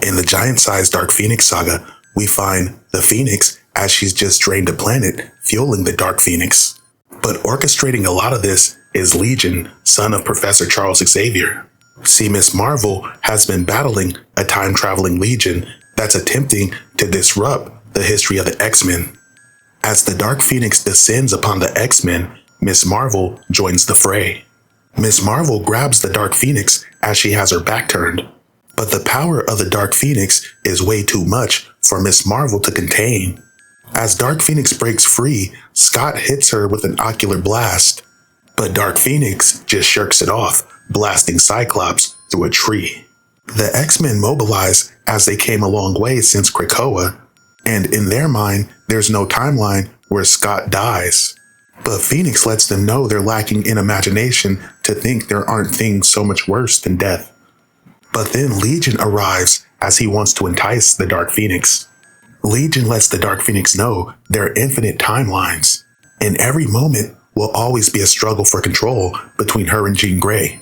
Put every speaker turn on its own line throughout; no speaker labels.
In the giant-sized Dark Phoenix saga, we find the Phoenix as she's just drained a planet, fueling the Dark Phoenix. But orchestrating a lot of this is Legion, son of Professor Charles Xavier. See, Miss Marvel has been battling a time-traveling Legion that's attempting to disrupt the history of the X-Men. As the Dark Phoenix descends upon the X-Men, Miss Marvel joins the fray. Miss Marvel grabs the Dark Phoenix as she has her back turned, but the power of the Dark Phoenix is way too much for Miss Marvel to contain. As Dark Phoenix breaks free, Scott hits her with an ocular blast, but Dark Phoenix just shirks it off, blasting Cyclops through a tree. The X-Men mobilize as they came a long way since Krakoa, and in their mind, there's no timeline where Scott dies. But Phoenix lets them know they're lacking in imagination to think there aren't things so much worse than death. But then Legion arrives as he wants to entice the Dark Phoenix. Legion lets the Dark Phoenix know there are infinite timelines, and every moment will always be a struggle for control between her and Jean Grey.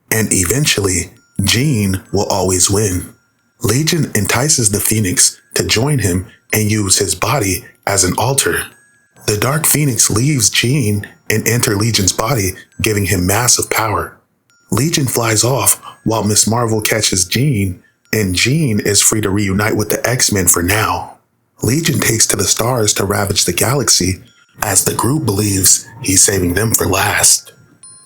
And eventually, Jean will always win. Legion entices the Phoenix to join him and use his body as an altar. The Dark Phoenix leaves Jean and enters Legion's body, giving him massive power. Legion flies off while Miss Marvel catches Jean, and Jean is free to reunite with the X-Men for now. Legion takes to the stars to ravage the galaxy, as the group believes he's saving them for last.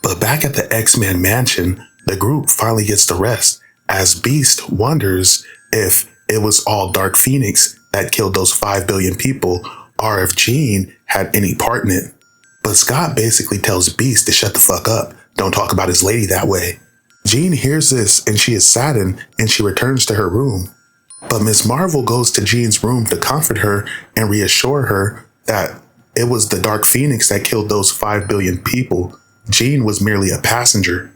But back at the X-Men mansion, the group finally gets to rest, as Beast wonders if it was all Dark Phoenix that killed those 5 billion people, or if Jean had any part in it. But Scott basically tells Beast to shut the fuck up, don't talk about his lady that way. Jean hears this and she is saddened and she returns to her room. But Miss Marvel goes to Jean's room to comfort her and reassure her that it was the Dark Phoenix that killed those 5 billion people. Jean was merely a passenger.